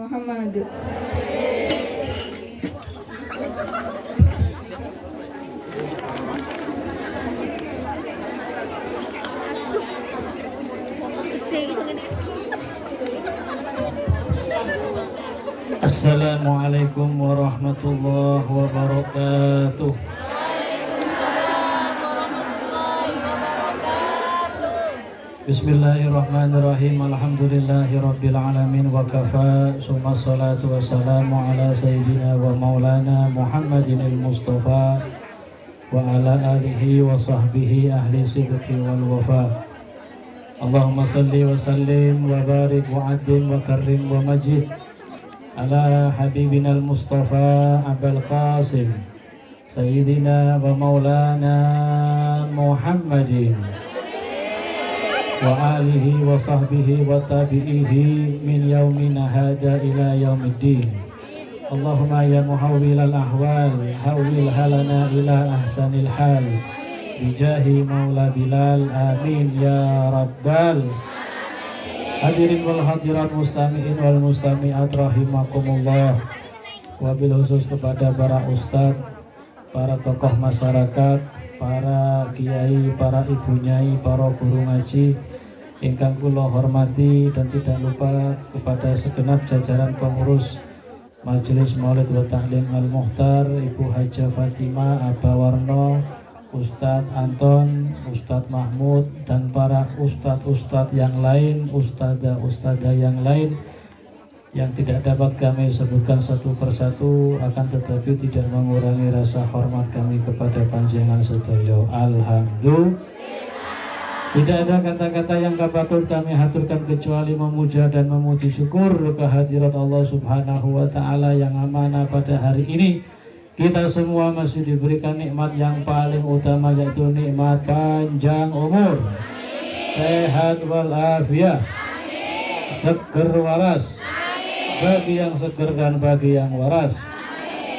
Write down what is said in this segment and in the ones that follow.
Muhammad. Assalamualaikum warahmatullahi wabarakatuh. Bismillahirrahmanirrahim. Alhamdulillahirabbil alamin wa kafa. Summa salatu wassalamu ala sayyidina wa maulana Muhammadin al-Mustafa wa ala alihi wa sahbihi ahli sidqi wal wafa. Allahumma salli wa sallim wa barik wa addim wa karrim wa majid ala habibina al-Mustafa Abul Qasim sayyidina wa maulana Muhammadin wa alihi wa sahbihi wa tabi'ihi min yaumina hada ila yaumiddin. Allahumma ya muhawwilal ahwal hawwil halana ila ahsanil hal bijahi maula Bilal, amin ya rabbal. Hadirin wal hadirat, mustami'in wal mustami'at rahimakumullah. Wabil khusus kepada para ustadz, para tokoh masyarakat, para kiai, para ibu nyai, para guru ngaji ingkang kula hormati, dan tidak lupa kepada segenap jajaran pengurus Majelis Maulid wa Ta'lim Al-Mukhtar, Ibu Haja Fatimah, Aba Warno, Ustadz Anton, Ustadz Mahmud, dan para ustadz-ustadz yang lain, ustadzah-ustadzah yang lain yang tidak dapat kami sebutkan satu persatu, akan tetapi tidak mengurangi rasa hormat kami kepada panjenengan sedaya. Alhamdulillah. Tidak ada kata-kata yang patut kami haturkan kecuali memuja dan memuji syukur kehadirat Allah Subhanahu wa Ta'ala yang amanah pada hari ini. Kita semua masih diberikan nikmat yang paling utama, yaitu nikmat panjang umur, sehat walafiat, seger waras bagi yang seger dan bagi yang waras,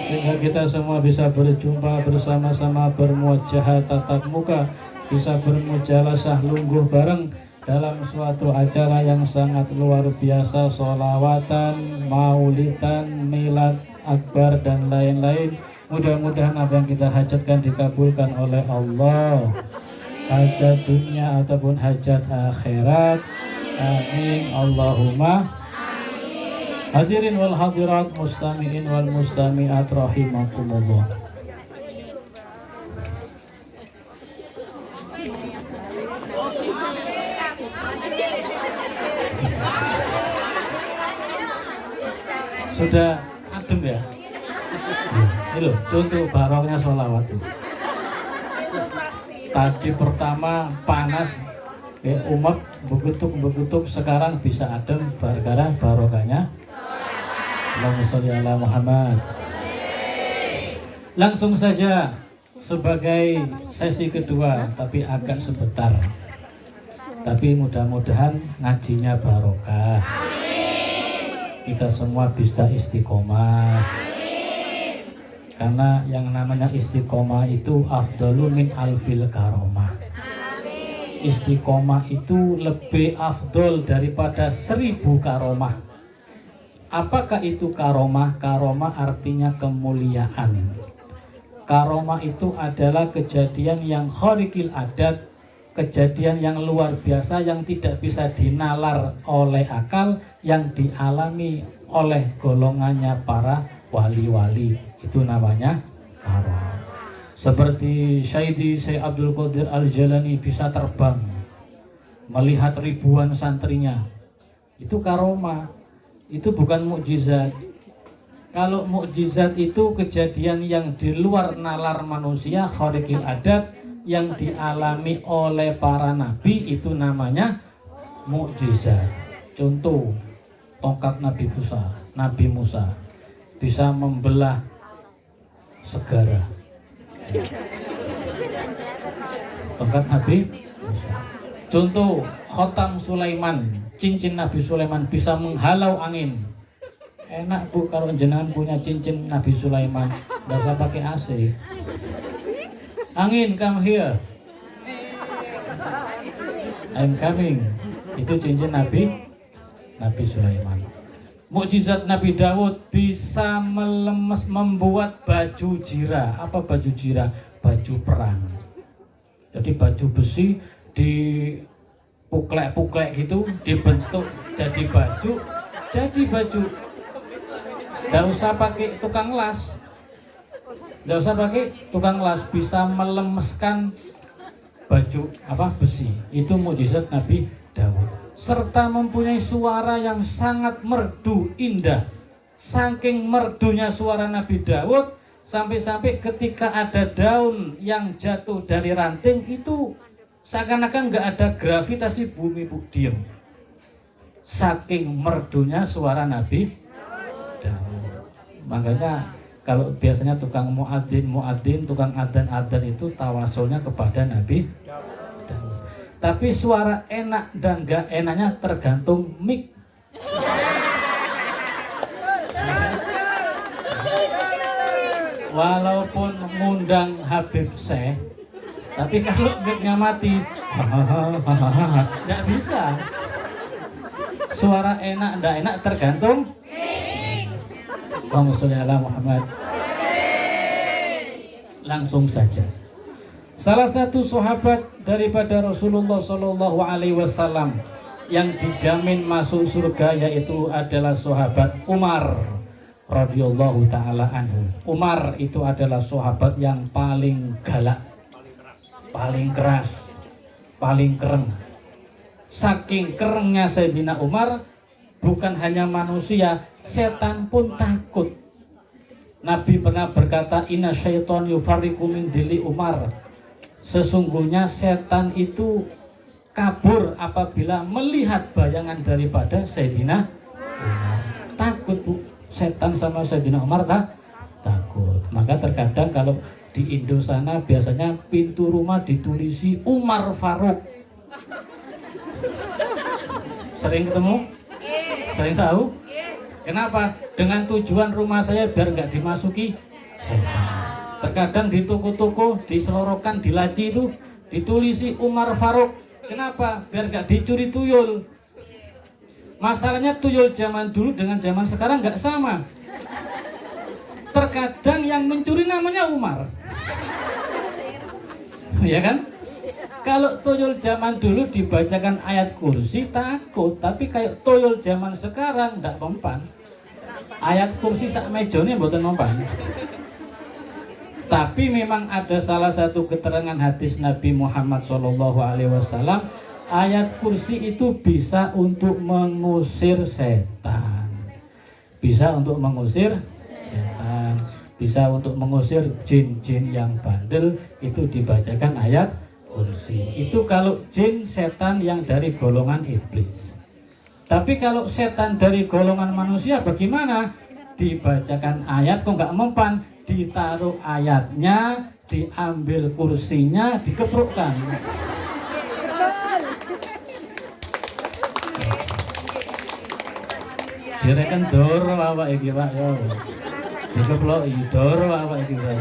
sehingga kita semua bisa berjumpa bersama-sama, bermuajah tatap muka, bisa bermujalasah lungguh bareng dalam suatu acara yang sangat luar biasa, sholawatan, maulidan, milad akbar dan lain-lain. Mudah-mudahan apa yang kita hajatkan dikabulkan oleh Allah, hajat dunia ataupun hajat akhirat, amin Allahumma. Hadirin wal hadirat, mustami'in wal mustami'at rahimakumullah. Sudah adem ya? Ini loh, contoh baroknya sholawat. Tadi pertama panas, umat begutuk, sekarang bisa adem gara-gara barokahnya. Allahumma sholli ala Muhammad. Langsung saja sebagai sesi kedua, tapi agak sebentar. Tapi mudah-mudahan ngajinya barokah. Kita semua bisa istiqomah. Karena yang namanya istiqomah itu afdalu min alfil karomah. Istiqomah itu lebih afdol daripada 1000 karomah. Apakah itu karomah? Karomah artinya kemuliaan. Karomah itu adalah kejadian yang khariqil adat, kejadian yang luar biasa yang tidak bisa dinalar oleh akal, yang dialami oleh golongannya para wali-wali. Itu namanya karomah. Seperti Syekh Abdul Qadir Al-Jalani bisa terbang melihat ribuan santrinya. Itu karomah. Itu bukan mukjizat. Kalau mukjizat itu kejadian yang di luar nalar manusia, khariqil adat, yang dialami oleh para nabi, itu namanya mukjizat. Contoh, tongkat Nabi Musa bisa membelah segara. Tongkat Nabi Musa. Contoh, khotam Sulaiman, cincin Nabi Sulaiman bisa menghalau angin. Enak Bu kalau jenengan punya cincin Nabi Sulaiman, nggak usah pakai AC. Angin, come here. I'm coming. Itu cincin Nabi Sulaiman. Mukjizat Nabi Daud bisa membuat baju jira. Apa baju jira? Baju perang. Jadi baju besi dipuklek-puklek gitu, dibentuk jadi baju. Nggak usah pakai tukang las. Bisa melemeskan baju besi. Itu mukjizat Nabi Daud. Serta mempunyai suara yang sangat merdu indah. Saking merdunya suara Nabi Daud, sampai-sampai ketika ada daun yang jatuh dari ranting itu seakan-akan nggak ada gravitasi bumi, diam. Saking merdunya suara Nabi Daud. Makanya kalau biasanya tukang muadzin, tukang adzan itu tawasulnya kepada Nabi Daud. Tapi suara enak dan gak enaknya tergantung mic. Walaupun ngundang Habib Syekh, tapi kalau mic-nya mati, nggak bisa. Suara enak nggak enak tergantung. Allahumma sholli ala Muhammad. Langsung saja. Salah satu sahabat daripada Rasulullah Shallallahu Alaihi Wasallam yang dijamin masuk surga yaitu adalah sahabat Umar radhiyallahu taala anhu. Umar itu adalah sahabat yang paling galak, paling keras, paling kereng. Saking kerengnya Sayyidina Umar, bukan hanya manusia, setan pun takut. Nabi pernah berkata, inna syaiton yufarriqu min dili Umar. Sesungguhnya setan itu kabur apabila melihat bayangan daripada Sayyidina Umar. Takut bu, setan sama Sayyidina Umar takut. Maka terkadang kalau di Indo sana biasanya pintu rumah ditulisi Umar Faruk. Sering ketemu? Sering tahu? Kenapa? Dengan tujuan rumah saya biar nggak dimasuki setan. Terkadang di toko-toko, di selorokan, di laci itu ditulisi Umar Faruk. Kenapa? Biar nggak dicuri tuyul. Masalahnya tuyul zaman dulu dengan zaman sekarang nggak sama. Terkadang yang mencuri namanya Umar. Ya kan? Kalau tuyul zaman dulu dibacakan ayat kursi takut, tapi kayak tuyul zaman sekarang nggak mempan. Ayat kursi sak mejone mboten mempan. Tapi memang ada salah satu keterangan hadis Nabi Muhammad SAW, ayat kursi itu bisa untuk mengusir setan, bisa untuk mengusir setan, bisa untuk mengusir jin-jin yang bandel, itu dibacakan ayat kursi. Itu kalau jin setan yang dari golongan iblis. Tapi kalau setan dari golongan manusia bagaimana? Dibacakan ayat kok nggak mempan, ditaruh ayatnya, diambil kursinya, dikeprukkan. Direken doro awak iki Pak yo. Dikeploki doro awak iki Pak.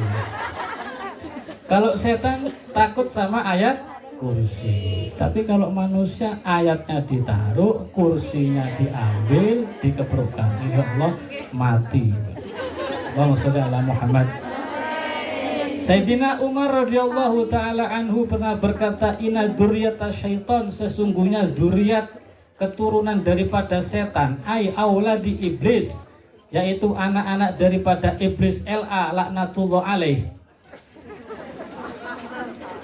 Kalau setan takut sama ayat kursi. Tapi kalau manusia ayatnya ditaruh, kursinya diambil, dikeprukkan. Insyaallah mati. Allahumma sholli ala Muhammad. Sayyidina Umar radhiyallahu taala anhu pernah berkata, inna dzurriyyata syaiton, sesungguhnya dzurriat keturunan daripada setan, ai auladi iblis, yaitu anak-anak daripada iblis laknatullah alaih.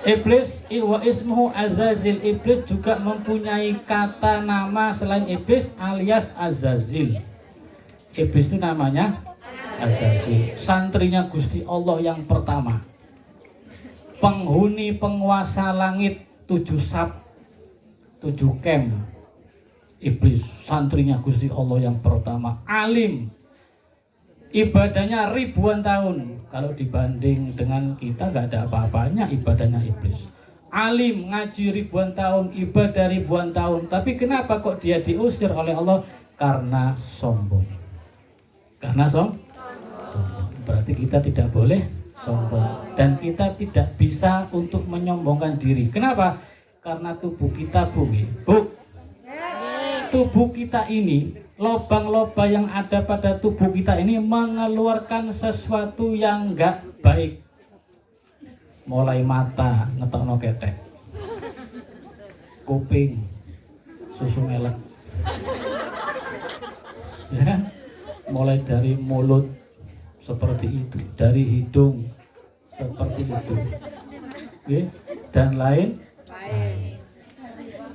Iblis wa ismuhu Azazil, iblis juga mempunyai kata nama selain iblis alias Azazil. Iblis itu namanya Azazil, santrinya Gusti Allah yang pertama, penghuni penguasa langit 7 sab 7 kem. Iblis santrinya Gusti Allah yang pertama, alim, ibadahnya ribuan tahun. Kalau dibanding dengan kita nggak ada apa-apanya ibadahnya iblis. Alim, ngaji ribuan tahun, ibadah ribuan tahun. Tapi kenapa kok dia diusir oleh Allah? Karena sombong. Karena sombong. Berarti kita tidak boleh sombong, dan kita tidak bisa untuk menyombongkan diri. Kenapa? Karena tubuh kita bumi. tubuh kita ini, lubang-lubang yang ada pada tubuh kita ini mengeluarkan sesuatu yang enggak baik. Mulai mata ngetokno ketek, kuping susu melek, ya, mulai dari mulut seperti itu, dari hidung seperti itu, oke, dan lain.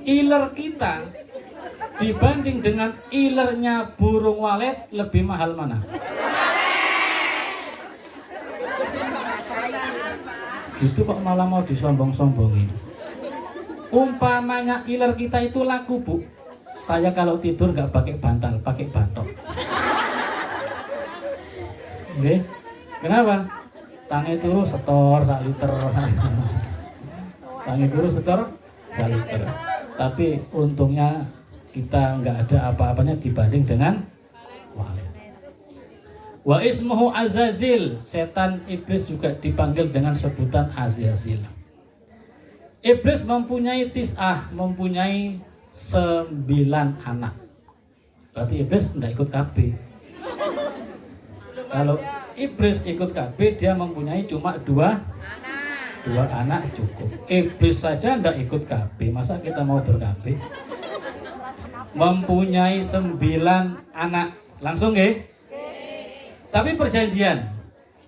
Iler kita dibanding dengan ilernya burung walet lebih mahal mana? Gitu kok malah mau disombong-sombongin. Umpamanya iler kita itu laku, Bu. Saya kalau tidur nggak pakai bantal, pakai batok. Oke, kenapa? Tangi turu setor sak liter. Tangi turu setor sak liter. Tapi untungnya kita nggak ada apa-apanya dibanding dengan walet. Wa ismuhu Azazil, setan iblis juga dipanggil dengan sebutan Azazil. Iblis mempunyai tis'ah, mempunyai 9 anak. Berarti iblis tidak ikut KB. Kalau iblis ikut KB, dia mempunyai cuma 2 anak cukup. Iblis saja tidak ikut KB, masa kita mau ber-KB? Mempunyai 9 anak. Langsung nggih? Tapi perjanjian,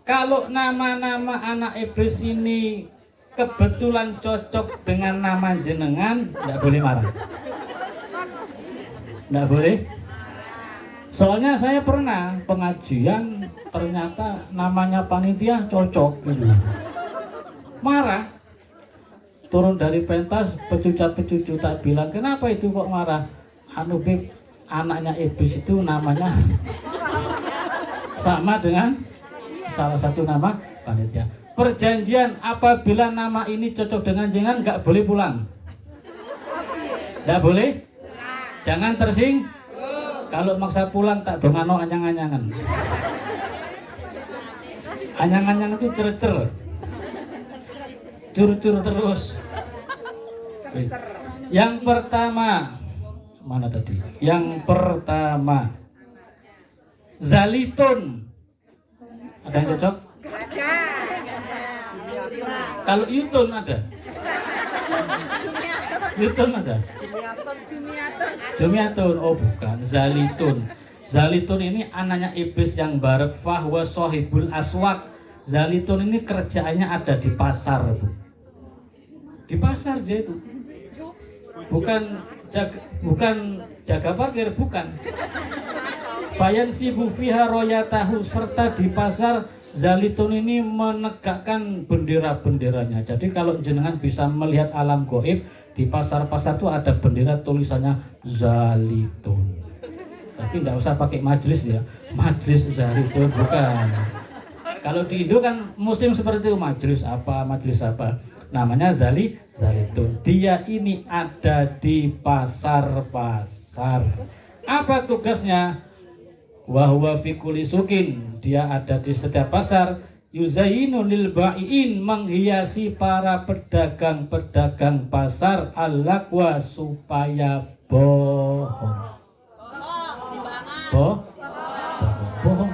kalau nama-nama anak iblis ini kebetulan cocok dengan nama jenengan, tidak boleh marah. Tidak boleh. Soalnya saya pernah pengajian, ternyata namanya panitia cocok gitu. Marah. Turun dari pentas, pecucat-pecucut bilang, kenapa itu kok marah? Anu Bib, anaknya iblis itu namanya sama dengan salah satu nama panitia. Perjanjian, apabila nama ini cocok dengan jenengan nggak boleh pulang. Nggak boleh. Jangan tersing. Kalau maksa pulang tak dongano anyang-anyangan. Anyang-anyang itu cer-cer. Cur-cur terus. Yang pertama, mana tadi? Yang pertama, Zalitun. Ada yang cocok? Kalau Yutun ada? Yutun ada? Jumiatun. Oh bukan, Zalitun. Zalitun ini anaknya iblis yang barak, fahwa sohibul aswak. Zalitun ini kerjaannya ada di pasar, Bu. Di pasar dia itu. Bukan jaga parkir, bukan. Bayan sibu fiha royatahu, serta di pasar Zalitun ini menegakkan bendera-benderanya. Jadi kalau jenengan bisa melihat alam gaib, di pasar-pasar itu ada bendera tulisannya Zalitun. Tapi tidak usah pakai majlis ya, majlis Zalitun bukan. Kalau di Indo kan musim seperti itu, majlis apa, namanya Zalitun. Dia ini ada di pasar-pasar. Apa tugasnya? Wahwa fi kulli sukin, dia ada di setiap pasar. Yuzayyinu lil ba'iin, menghiasi para pedagang-pedagang pasar, al-laqwa, supaya bohong. Bohong.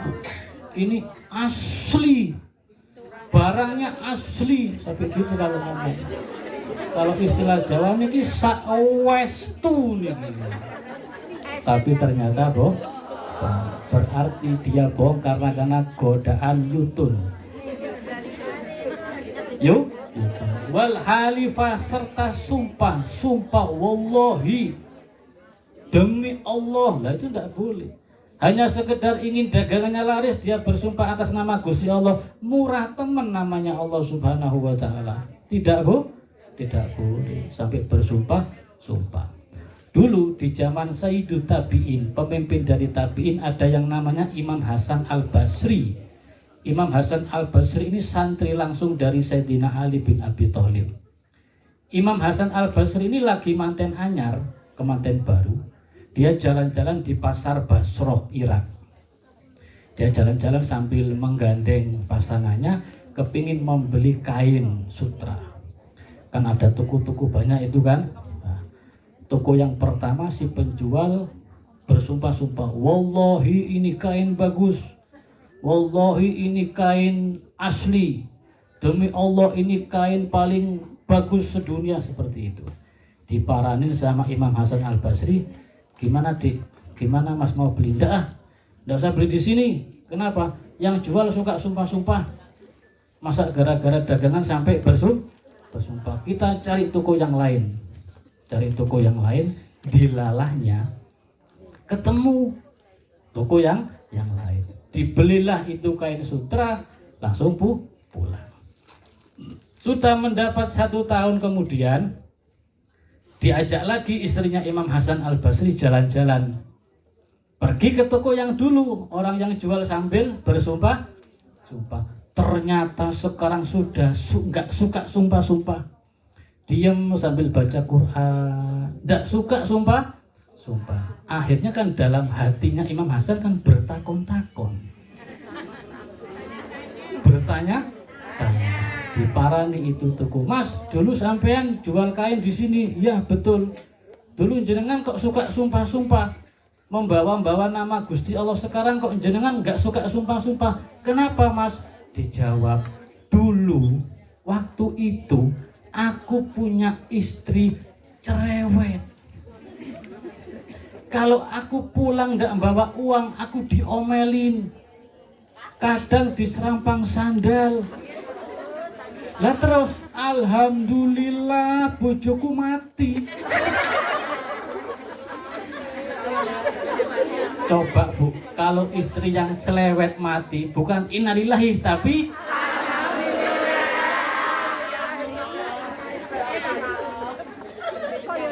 Ini asli, barangnya asli. Sampai gitu kalau ngomong. Kalau istilah Jawa ini sawestu nih. Tapi ternyata berarti dia bohong karena godaan Yutun. Wal halifah, serta sumpah wallahi, demi Allah. Lah itu tidak boleh. Hanya sekedar ingin dagangannya laris, dia bersumpah atas nama Gusti Allah. Murah teman namanya Allah Subhanahu wa taala. Tidak boleh sampai bersumpah. Dulu di zaman Sayyidut Tabi'in, pemimpin dari Tabi'in, ada yang namanya Imam Hasan Al-Basri. Imam Hasan Al-Basri ini santri langsung dari Sayyidina Ali bin Abi Thalib. Imam Hasan Al-Basri ini lagi manten anyar, kemanten baru. Dia jalan-jalan di pasar Basroh, Irak. Dia jalan-jalan sambil menggandeng pasangannya, kepingin membeli kain sutra. Kan ada tuku-tuku banyak itu kan. Toko yang pertama si penjual bersumpah-sumpah, wallahi ini kain bagus, wallahi ini kain asli, demi Allah ini kain paling bagus sedunia, seperti itu. Diparanin sama Imam Hasan Al Basri, gimana dik, gimana mas mau beli? Nggak usah beli di sini. Kenapa? Yang jual suka sumpah-sumpah. Masa gara-gara dagangan sampai bersumpah? Kita cari toko yang lain. Cari toko yang lain, dilalahnya ketemu toko yang lain. Dibelilah itu kain sutra, langsung pulang. Sudah mendapat 1 tahun kemudian, diajak lagi istrinya Imam Hasan Al Basri jalan-jalan. Pergi ke toko yang dulu, orang yang jual sambil bersumpah. Ternyata sekarang sudah nggak suka sumpah-sumpah. Diam sambil baca Quran, nggak suka sumpah. Akhirnya kan dalam hatinya Imam Hasan kan bertakon-takon, bertanya, diparani itu toko, mas dulu sampean jual kain di sini? Ya betul. Dulu jenengan kok suka sumpah-sumpah, membawa-bawa nama Gusti Allah, sekarang kok jenengan nggak suka sumpah-sumpah. Kenapa mas? Dijawab, dulu waktu itu aku punya istri cerewet. Kalau aku pulang nggak bawa uang, aku diomelin, kadang diserampang sandal. Lah terus alhamdulillah bojoku mati. Coba bu, kalau istri yang selewet mati, bukan innalillahi tapi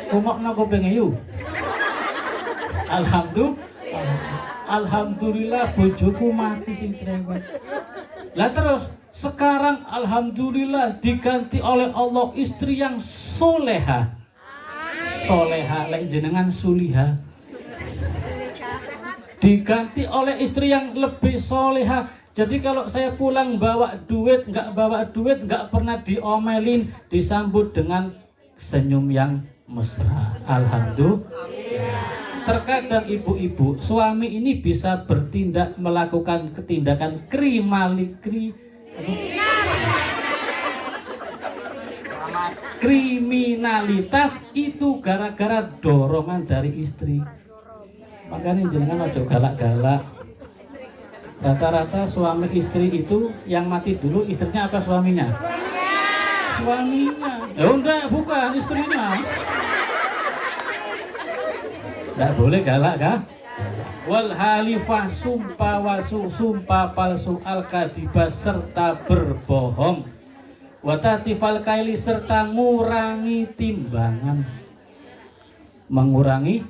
kumokno kuping yu. Alhamdulillah bojoku mati sing cerewet. Lah terus sekarang alhamdulillah diganti oleh Allah istri yang soleha. Soleha lek jenengan suliha. Diganti oleh istri yang lebih soleha. Jadi kalau saya pulang bawa duit, nggak pernah diomelin, disambut dengan senyum yang mesra. Alhamdulillah. Terkadang ibu-ibu, suami ini bisa bertindak, melakukan ketindakan kriminalitas itu gara-gara dorongan dari istri. Makanya jangan ojo galak-galak. Rata-rata suami istri itu yang mati dulu istrinya apa suaminya? Suaminya. Ya enggak, bukan istrinya. Tidak boleh galak kan? Wal halifah sumpah wasu, sumpah palsu, al kadibah serta berbohong, watatifal kaili serta ngurangi timbangan. Mengurangi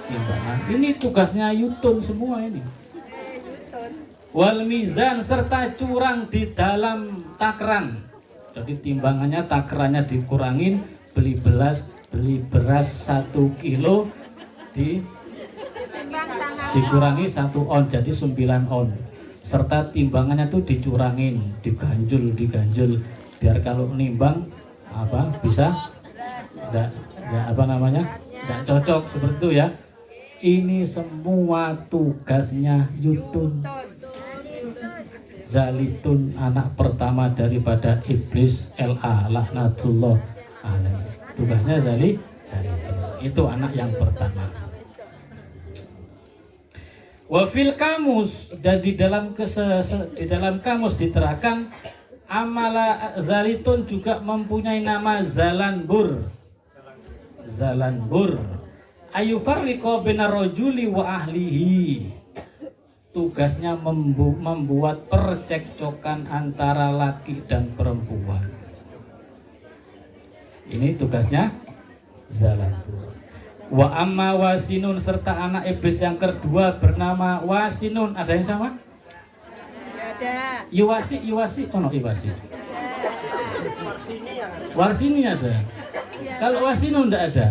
timbangan. Ini tugasnya Yutun semua ini. Wal mizan serta curang di dalam takran. Jadi timbangannya, takrannya dikurangin. Beli beras 1 kilo dikurangi 1 on jadi 9 on, serta timbangannya tuh dicurangin, diganjul biar kalau nimbang bisa enggak cocok seperti itu ya. Ini semua tugasnya Yutun. Zalitun, anak pertama daripada iblis, LA laknatullah alaih. Tugasnya Zalitun, itu anak yang pertama. Wafil kamus, dan di dalam kamus diterangkan amala Zalitun juga mempunyai nama Zalanbur. Ayufarriqo benar rojuli wa ahlihi. Tugasnya membuat percekcokan antara laki dan perempuan. Ini tugasnya Zalanbur. Wa amma Wasinun, serta anak iblis yang kedua bernama Wasinun. Ada yang sama? Ada. Iwasi, oh no, Iwasi. Warsini ada. Kalau Wasinun tidak ada.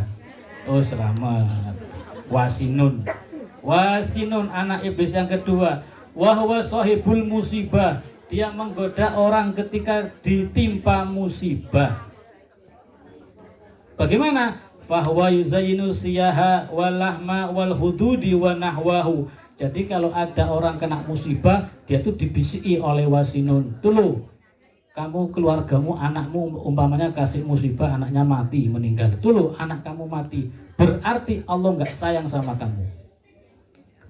Oh selamat. Wasinun anak iblis yang kedua. Wahwa sahibul musibah, dia menggoda orang ketika ditimpa musibah. Bagaimana? fahuwa yuzayyinu siyaha wal lahma wal hududi wa nahwahu. Jadi kalau ada orang kena musibah, dia tuh dibisiki oleh wasinun. Tulu, kamu keluargamu, anakmu umpamanya kasih musibah, anaknya mati, meninggal. Tulu, anak kamu mati. Berarti Allah nggak sayang sama kamu.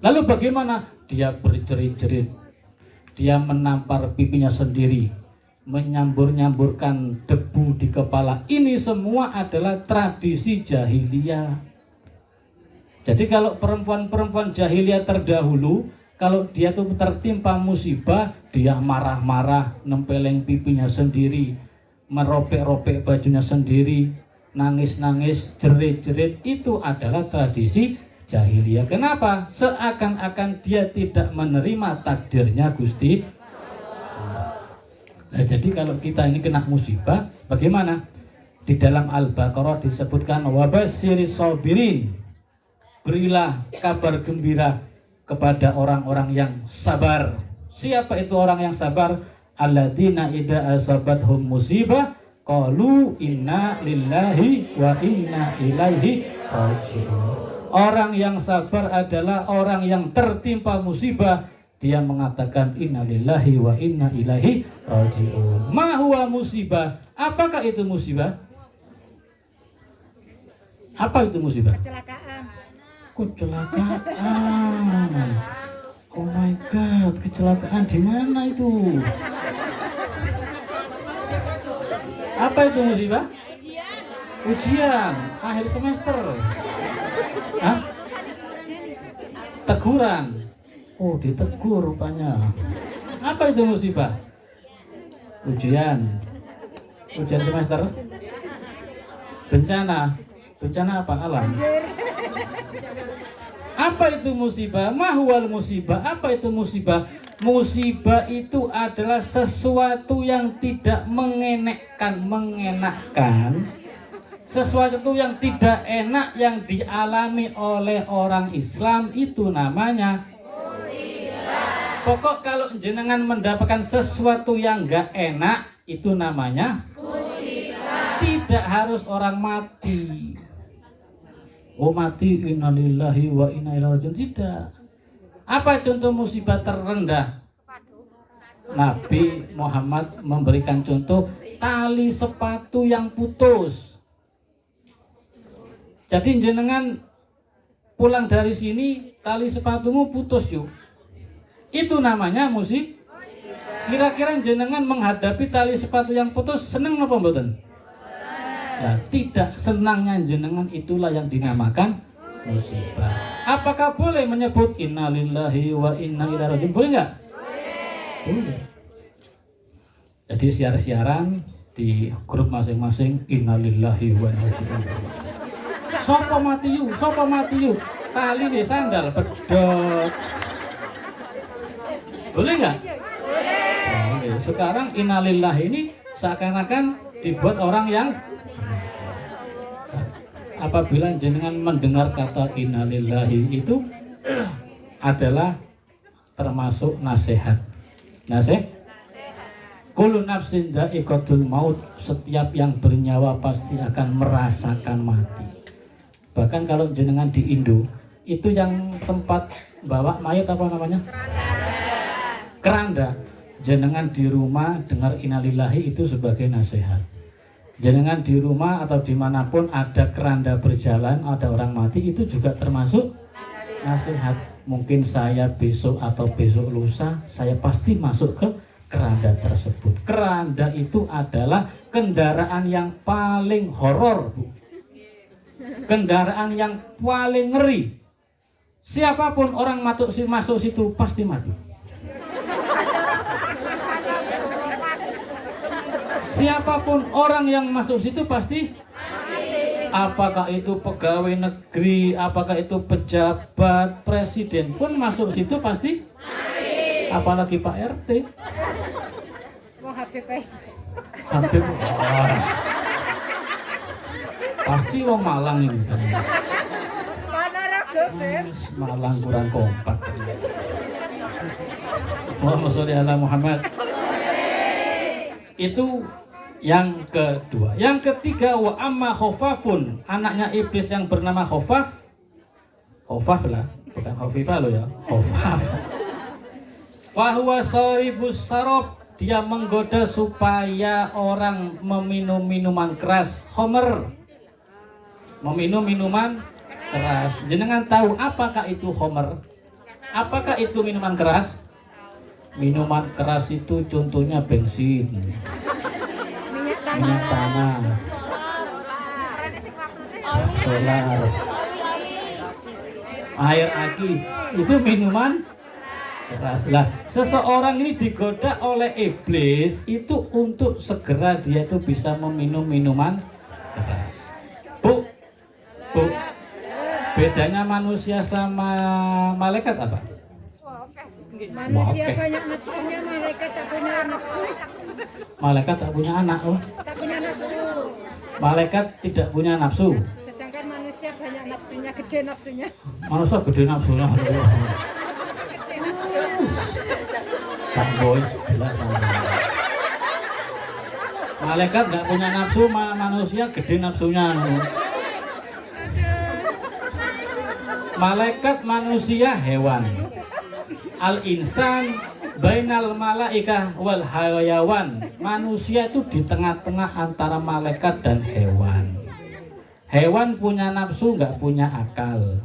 Lalu bagaimana? Dia berjerit-jerit. Dia menampar pipinya sendiri, menyambur-nyamburkan debu di kepala. Ini semua adalah tradisi jahiliyah. Jadi kalau perempuan-perempuan jahiliyah terdahulu, kalau dia tuh tertimpa musibah, dia marah-marah, nempeleng pipinya sendiri, meropek-ropek bajunya sendiri, nangis-nangis, jerit-jerit. Itu adalah tradisi jahiliyah. Kenapa? Seakan-akan dia tidak menerima takdirnya Gusti. Nah, jadi kalau kita ini kena musibah, bagaimana? Di dalam Al-Baqarah disebutkan wabasyiris sabirin. Berilah kabar gembira kepada orang-orang yang sabar. Siapa itu orang yang sabar? Alladzina idza asabathum musibah qalu inna lillahi wa inna ilaihi raji'un. Orang yang sabar adalah orang yang tertimpa musibah, dia mengatakan inna lillahi wa inna ilaihi raji'un. Ma huwa musibah? Apakah itu musibah? Apa itu musibah? Kecelakaan. Kecelakaan. Oh my god, kecelakaan di mana itu? Apa itu musibah? Ujian akhir semester. Hah? Teguran. Oh, ditegur rupanya. Apa itu musibah? Ujian. Ujian semester. Bencana. Bencana apa? Alam. Apa itu musibah? Mahwal musibah. Apa itu musibah? Musibah itu adalah sesuatu yang tidak mengenakkan. Sesuatu yang tidak enak yang dialami oleh orang Islam, itu namanya musibah. Pokok kalau jenengan mendapatkan sesuatu yang enggak enak, itu namanya musibah. Tidak harus orang mati. Oh mati, innalillahi wa inna ilaihi raji'un. Tidak. Apa contoh musibah terendah? Nabi Muhammad memberikan contoh tali sepatu yang putus. Jadi jenengan pulang dari sini, tali sepatumu putus yuk. Itu namanya musibah. Kira-kira jenengan menghadapi tali sepatu yang putus, seneng apa mboten? Nah, tidak senangnya jenengan itulah yang dinamakan musibah. Apakah boleh menyebut innalillahi wa inna ilaihi raji'un? Boleh nggak? Boleh. Jadi siar-siaran di grup masing-masing innalillahi wa inna ilaihi raji'un. Sopo mati yuk, sopo mati yuk. Tali di sandal pedot. Boleh nggak? Boleh. Sekarang innalillahi ini seakan-akan dibuat orang yang, apabila jenengan mendengar kata innalillahi itu adalah termasuk nasihat. Nasihat. Kullu nafsin dha'iqatul maut, setiap yang bernyawa pasti akan merasakan mati. Bahkan kalau jenengan di Indo, itu yang tempat bawa mayat apa namanya? Keranda. Jenengan di rumah dengar innalillahi itu sebagai nasihat. Jenengan di rumah atau dimanapun ada keranda berjalan, ada orang mati, itu juga termasuk nasihat. Mungkin saya besok atau besok lusa, saya pasti masuk ke keranda tersebut. Keranda itu adalah kendaraan yang paling horor, Bu. Kendaraan yang paling ngeri. Siapapun orang masuk situ pasti mati. Siapapun orang yang masuk situ pasti, apakah itu pegawai negeri, apakah itu pejabat, presiden pun masuk situ pasti, apalagi Pak RT. Habib, pasti wong Malang ini. Malang kurang kompak. Muhammad sholli ala Muhammad. Itu Yang kedua, yang ketiga wa amma khofafun, anaknya iblis yang bernama Khofaf. Khofaf lah, bukan Khofifah lo ya, Khofaf. Fahuwa saribus sarob, dia menggoda supaya orang meminum minuman keras, khomer, meminum minuman keras. Jenengan tahu apakah itu khomer? Apakah itu minuman keras? Minuman keras itu contohnya bensin, minyak tanah, solar, air aki, itu minuman keras. Lah, seseorang ini digoda oleh iblis itu untuk segera dia itu bisa meminum minuman keras. Bu, bedanya manusia sama malaikat apa? Manusia banyak nafsunya, malaikat tak punya nafsu. Malaikat tak punya anak, oh. Tak punya nafsu. Malaikat tidak punya nafsu. Sedangkan manusia banyak nafsunya, gede nafsunya. Manusia gede nafsunya. Kan boys sebelah sama. Malaikat nggak punya nafsu, manusia gede nafsunya. Malaikat, manusia, hewan. Al-insan bainal malaikah wal hayawan. Manusia itu di tengah-tengah antara malaikat dan hewan. Hewan punya nafsu, nggak punya akal.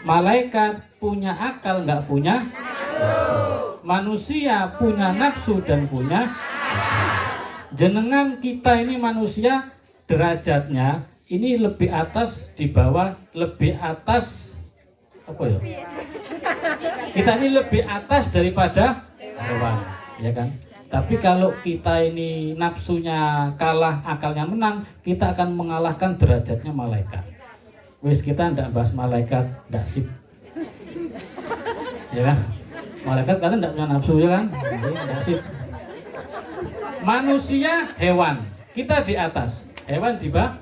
Malaikat punya akal, nggak punya nafsu. Manusia punya nafsu dan punya akal. Jenengan kita ini manusia derajatnya ini lebih atas, di bawah, lebih atas apa ya? Kita ini lebih atas daripada hewan, ya kan? Tapi kalau kita ini nafsunya kalah, akalnya menang, kita akan mengalahkan derajatnya malaikat. Wis, kita tidak bahas malaikat, tidak sip, ya kan? Malaikat kalian tidak punya nafsu, ya kan? Tidak sip. Manusia, hewan, kita di atas, hewan di bawah.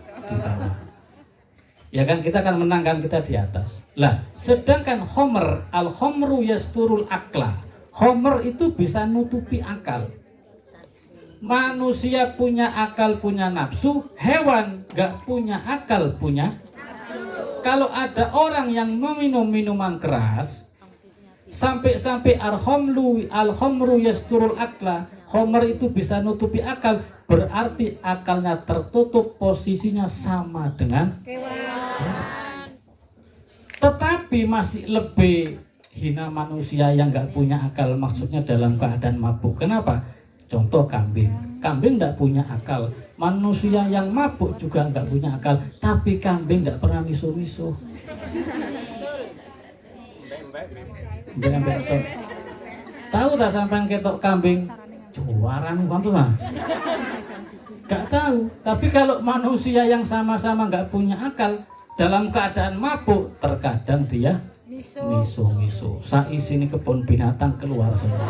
Ya kan, kita akan menangkan, kita di atas. Lah, sedangkan khomer, al-khomru yasturul akla. Khomer itu bisa nutupi akal. Manusia punya akal, punya nafsu. Hewan gak punya akal, punya nafsu. Kalau ada orang yang meminum minuman keras, sampai-sampai al-khomru yasturul akla, khomer itu bisa nutupi akal, berarti akalnya tertutup, posisinya sama dengan hewan. Tetapi masih lebih hina manusia yang nggak punya akal, maksudnya dalam keadaan mabuk. Kenapa? Contoh kambing. Kambing nggak punya akal. Manusia yang mabuk juga nggak punya akal. Tapi kambing nggak pernah misuh-misuh. Tahu tak sampai ketok kambing? Juaran kantor lah. Gak tahu. Tapi kalau manusia yang sama-sama nggak punya akal, dalam keadaan mabuk, terkadang dia miso-miso. Sais ini kebun binatang keluar semua.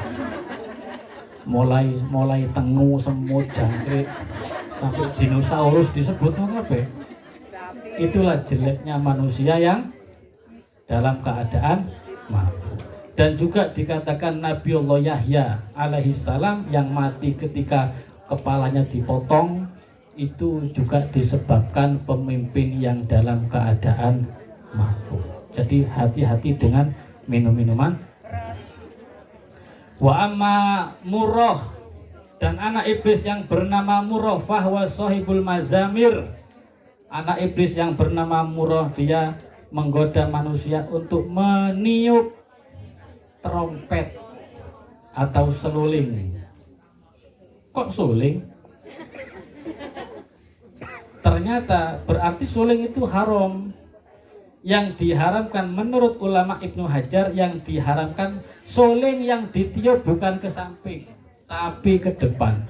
Mulai tengu, semut, jangkrik, sampai dinosaurus disebut apa? Itulah jeleknya manusia yang dalam keadaan mabuk. Dan juga dikatakan Nabiullah Yahya alaihissalam yang mati ketika kepalanya dipotong, itu juga disebabkan pemimpin yang dalam keadaan mabuk. Jadi hati-hati dengan minum-minuman. Wa amma Murrah, dan anak iblis yang bernama Murrah, fahwa sahibul mazamir. Anak iblis yang bernama Murrah, dia menggoda manusia untuk meniup trompet atau seluling. Kok suling? Ternyata berarti suling itu haram. Yang diharamkan menurut ulama Ibnu Hajar, yang diharamkan suling yang ditiup bukan ke samping tapi ke depan.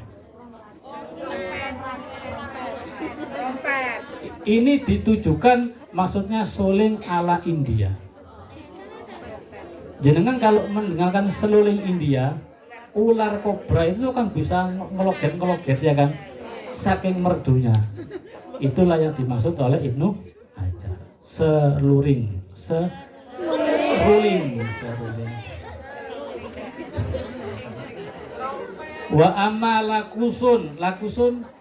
Ini ditujukan maksudnya suling ala India. Jenengan kalau mendengarkan seluling India, ular kobra itu kan bisa ngeloget-ngeloget, ya kan? Saking merdunya. Itulah yang dimaksud oleh Ibnu Hajar. Seluring. Wa amma lakusun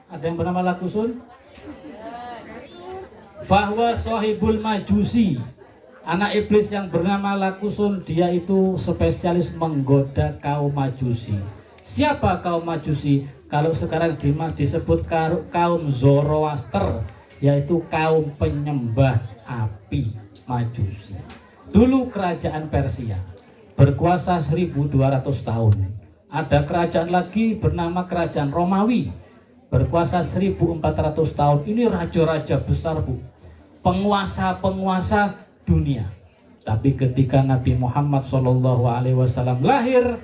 Ada yang bernama Lakusun? Bahwa Sohibul Majusi, anak iblis yang bernama Lakusun, dia itu spesialis menggoda kaum Majusi. Siapa kaum Majusi? Kalau sekarang disebut kaum Zoroaster, yaitu kaum penyembah api Majusi. Dulu kerajaan Persia berkuasa 1200 tahun. Ada kerajaan lagi bernama kerajaan Romawi, berkuasa 1400 tahun. Ini raja-raja besar, Bu, penguasa-penguasa dunia. Tapi ketika Nabi Muhammad SAW lahir,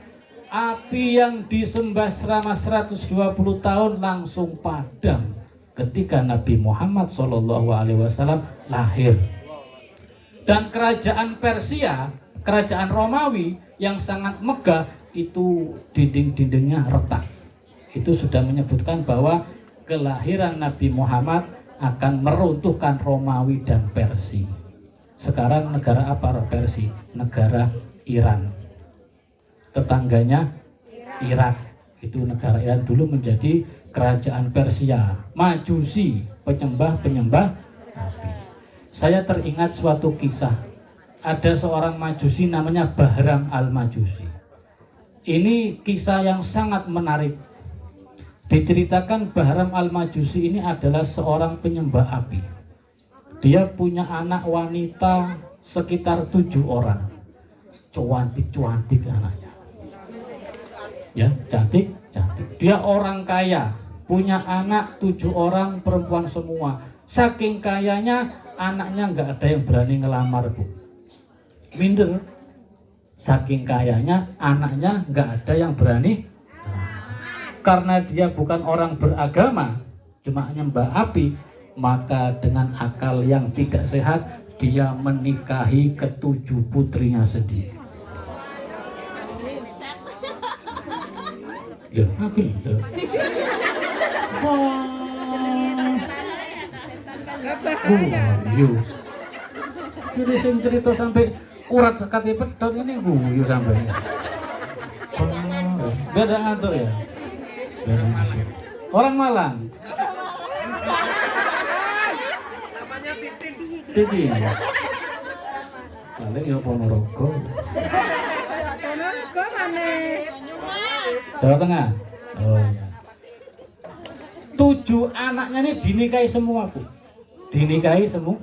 api yang disembah selama 120 tahun langsung padam ketika Nabi Muhammad SAW lahir. Dan kerajaan Persia, kerajaan Romawi yang sangat megah, itu dinding-dindingnya retak. Itu sudah menyebutkan bahwa kelahiran Nabi Muhammad akan meruntuhkan Romawi dan Persia. Sekarang negara apa Persia? Negara Iran. Tetangganya Irak. Itu negara Iran dulu menjadi kerajaan Persia, Majusi, penyembah-penyembah api. Saya teringat suatu kisah. Ada seorang Majusi namanya Bahram al-Majusi. Ini kisah yang sangat menarik. Diceritakan Bahram al-Majusi ini adalah seorang penyembah api. Dia punya anak wanita sekitar 7 orang. Cantik-cantik anaknya. Ya, cantik. Dia orang kaya, punya anak 7 orang perempuan semua. Saking kayanya anaknya nggak ada yang berani ngelamar, Bu. Minder. Saking kayanya anaknya nggak ada yang berani. Karena dia bukan orang beragama, cuma nyembah api, maka dengan akal yang tidak sehat dia menikahi ke-7 putrinya sendiri. Ya, agil. Guyu. Ini sing cerita sampai urat sekati pedot ini guyu sampai. Beda ngantuk ya. Orang Malang. Namanya Titin. Titin. Paling ya Ponorogo. Ponorogo mana? Jawa Tengah. Oh ya. 7 anaknya ini dinikahi semua, Bu. Dinikahi semua.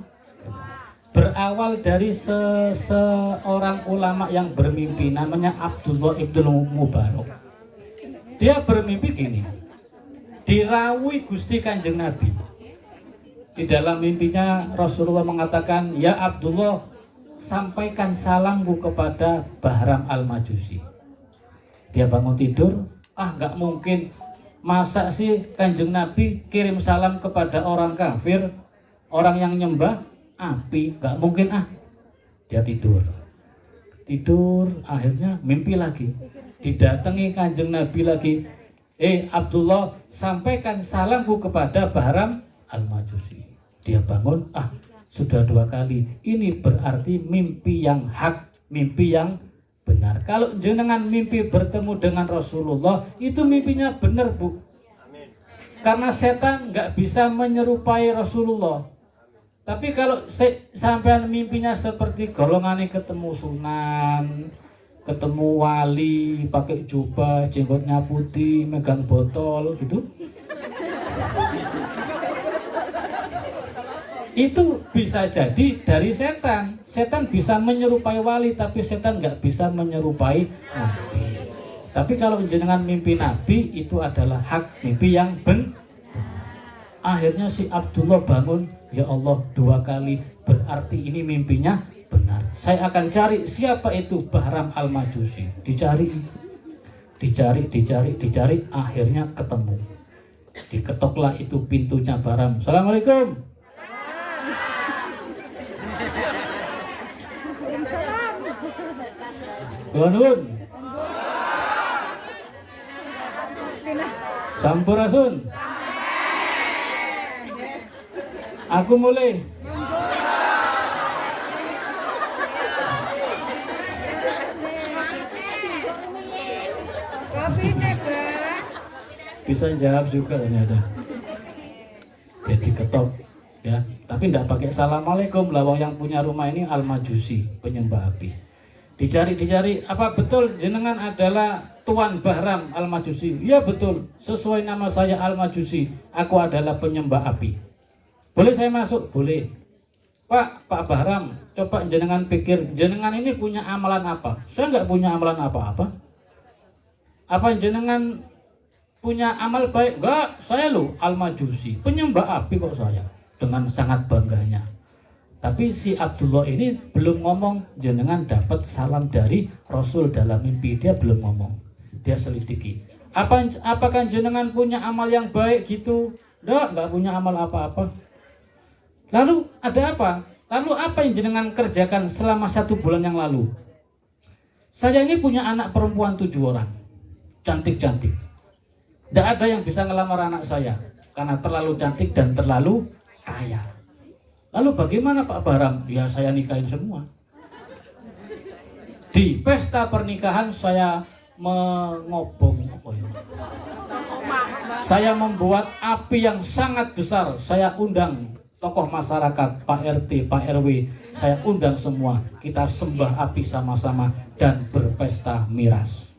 Berawal dari seorang ulama yang bermimpi namanya Abdullah ibn Mubarak. Dia bermimpi gini, dirawuhi Gusti Kanjeng Nabi. Di dalam mimpinya Rasulullah mengatakan, ya Abdullah, sampaikan salamku kepada Bahram al-Majusi. Dia bangun tidur, nggak mungkin, masa sih Kanjeng Nabi kirim salam kepada orang kafir, orang yang nyembah api, nggak mungkin. Dia tidur, akhirnya mimpi lagi. Didatangi Kanjeng Nabi lagi, Abdullah, sampaikan salamku kepada Bahram al-Majusi. Dia bangun, sudah 2 kali. Ini berarti mimpi yang hak, mimpi yang benar. Kalau jenengan mimpi bertemu dengan Rasulullah, itu mimpinya benar, Bu. Karena setan nggak bisa menyerupai Rasulullah. Tapi kalau sampean mimpinya seperti golongan ketemu sunan, ketemu wali, pakai jubah, jenggotnya putih, megang botol gitu, itu bisa jadi dari setan. Setan bisa menyerupai wali, tapi setan nggak bisa menyerupai nabi. Tapi kalau jenengan mimpi nabi, itu adalah hak, mimpi yang benar. Akhirnya si Abdullah bangun, ya Allah, 2 kali, berarti ini mimpinya benar. Saya akan cari siapa itu Bahram al-Majusi. Dicari, akhirnya ketemu. Diketoklah itu pintunya Bahram. Assalamualaikum. Nuhun. Sampurasun. Aku mulai. Bisa jawab juga ternyata. jadi ketok ya, tapi tidak pakai assalamualaikum. Lawang yang punya rumah ini Al-Majusi, penyembah api. Dicari, apa betul jenengan adalah Tuan Bahram Al-Majusi? Ya betul, sesuai nama saya Al-Majusi, aku adalah penyembah api. Boleh saya masuk? Boleh. Pak Bahram, coba jenengan pikir, jenengan ini punya amalan apa? Saya nggak punya amalan apa-apa. Apa jenengan punya amal baik? Enggak, saya loh Al-Majusi, penyembah api kok saya. Dengan sangat bangganya. Tapi si Abdullah ini belum ngomong jenengan dapat salam dari Rasul dalam mimpi. Dia belum ngomong. Dia selidiki. Apakah jenengan punya amal yang baik gitu? Enggak punya amal apa-apa. Lalu ada apa? Lalu apa yang jenengan kerjakan selama 1 bulan yang lalu? Saya ini punya anak perempuan 7 orang. Cantik-cantik. Tidak ada yang bisa ngelamar anak saya. Karena terlalu cantik dan terlalu kaya. Lalu bagaimana Pak Bahram? Ya saya nikahin semua. Di pesta pernikahan saya mengobong saya membuat api yang sangat besar. Saya undang tokoh masyarakat, Pak RT, Pak RW, saya undang semua. Kita sembah api sama-sama dan berpesta miras.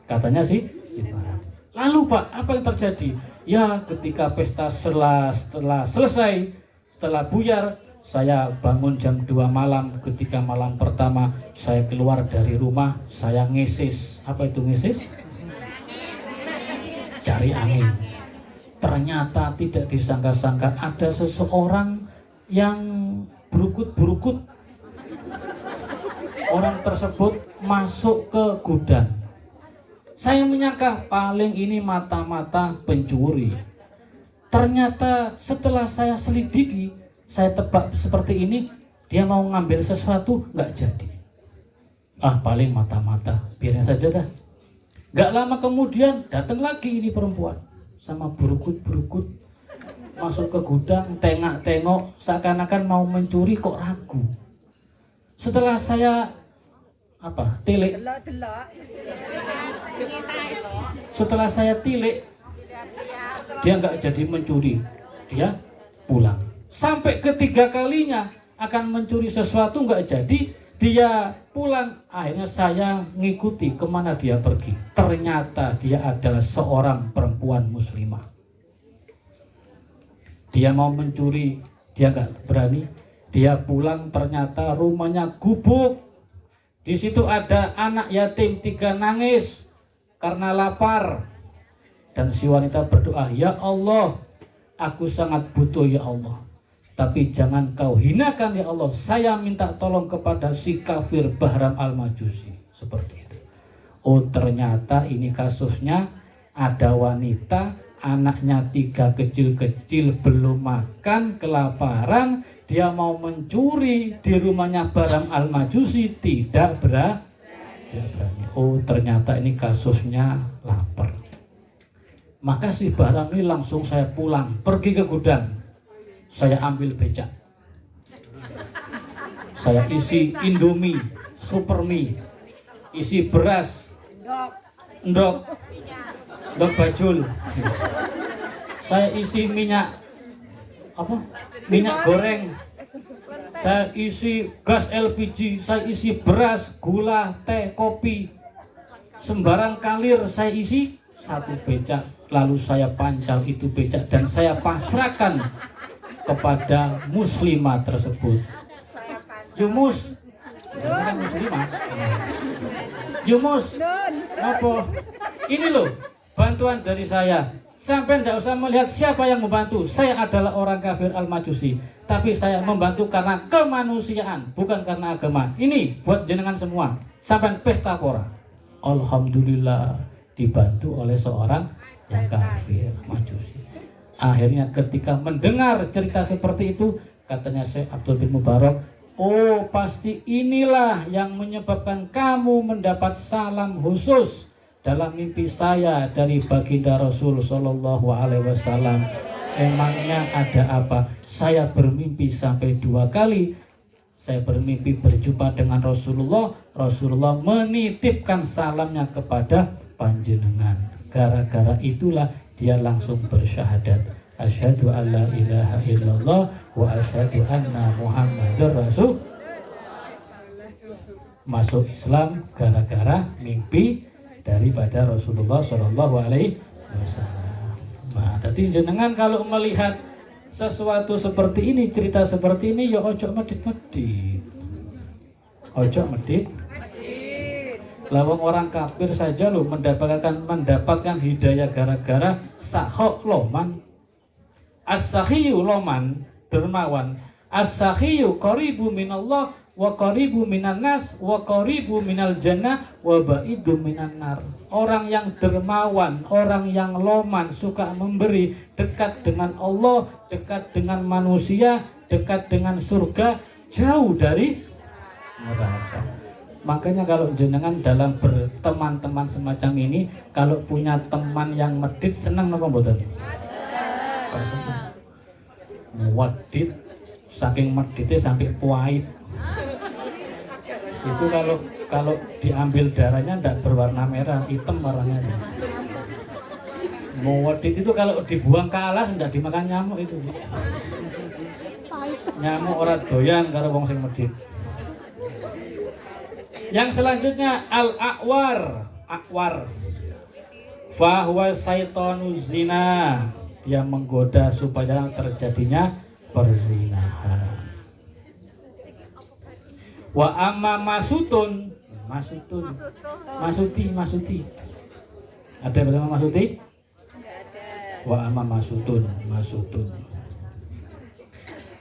Katanya sih si Bahram. Lalu Pak, apa yang terjadi? Ya ketika pesta setelah selesai, setelah buyar, saya bangun jam 2 malam. Ketika malam pertama saya keluar dari rumah, saya ngesis. Apa itu ngesis? Cari angin. Ternyata tidak disangka-sangka ada seseorang yang berukut-berukut. Orang tersebut masuk ke gudang. Saya menyangka paling ini mata-mata pencuri. Ternyata setelah saya selidiki, saya tebak seperti ini, dia mau ngambil sesuatu, nggak jadi. Paling mata-mata, biarin saja dah. Nggak lama kemudian datang lagi ini perempuan sama berukut-berukut masuk ke gudang, tengok-tengok seakan-akan mau mencuri kok ragu. Setelah saya tilik, setelah saya tilik, dia nggak jadi mencuri, dia pulang. Sampai ketiga kalinya akan mencuri sesuatu nggak jadi, dia pulang. Akhirnya saya ngikuti kemana dia pergi. Ternyata dia adalah seorang perempuan muslimah. Dia mau mencuri, dia nggak berani. Dia pulang, ternyata rumahnya gubuk. Di situ ada anak yatim 3 nangis karena lapar. Dan si wanita berdoa, ya Allah, aku sangat butuh ya Allah. Tapi jangan kau hinakan ya Allah. Saya minta tolong kepada si kafir Bahram Al-Majusi. Seperti itu. Oh ternyata ini kasusnya ada wanita, anaknya 3 kecil-kecil belum makan, kelaparan. Dia mau mencuri di rumahnya Bahram Al-Majusi, tidak berani. Oh ternyata ini kasusnya lapar. Maka si Bahram ini langsung saya pulang, pergi ke gudang. Saya ambil becak, saya isi Indomie, Supermie, isi beras, endok bajul, saya isi minyak goreng, saya isi gas LPG, saya isi beras, gula, teh, kopi, sembarang kalir saya isi 1 becak. Lalu saya pancal itu becak dan saya pasrahkan kepada muslimah tersebut. Yumus, bukan muslimah. Yumus, apa? Ini loh bantuan dari saya. Sampai tidak usah melihat siapa yang membantu. Saya adalah orang kafir Al-Majusi, tapi saya membantu karena kemanusiaan, bukan karena agama. Ini buat jenengan semua. Sampai pesta pora. Alhamdulillah dibantu oleh seorang yang kafir Majusi. Akhirnya ketika mendengar cerita seperti itu, katanya Syekh Abdul bin Mubarak, oh pasti inilah yang menyebabkan kamu mendapat salam khusus dalam mimpi saya dari baginda Rasul Shallallahu Alaihi Wasallam. Emangnya ada apa? Saya bermimpi sampai 2 kali. Saya bermimpi berjumpa dengan Rasulullah. Rasulullah menitipkan salamnya kepada panjenengan. Gara-gara itulah dia langsung bersyahadat. Asyhadu an la ilaha illallah wa asyhadu anna Muhammadar Rasul. Masuk Islam gara-gara mimpi daripada Rasulullah Shallallahu Alaihi Wasallam. Nah, tadi jenengan kalau melihat sesuatu seperti ini, cerita seperti ini, ya ojo medit-medit, ojo medit. Lawang orang kafir saja loh mendapatkan hidayah gara-gara sahok loman. As-sahiyu loman dermawan. As-sahiyu qaribu minallah wa qaribu minan nas wa qaribu minal jannah wa ba'idu minan nar. Orang yang dermawan, orang yang loman, suka memberi, dekat dengan Allah, dekat dengan manusia, dekat dengan surga, jauh dari neraka. Makanya kalau jenengan dalam berteman-teman semacam ini, kalau punya teman yang medit, senang apa mboten? Medit, saking meditnya sampai puait. Itu kalau diambil darahnya tidak berwarna merah, hitam warnanya. Medit itu kalau dibuang ke alas tidak dimakan nyamuk itu. Nyamuk ora doyan karo wong sing medit. Yang selanjutnya al-a'war. Fahuwa syaitanu zina. Dia menggoda supaya terjadinya perzinahan. Wa amma masuti. Ada yang bernama masuti? Wa amma masutun.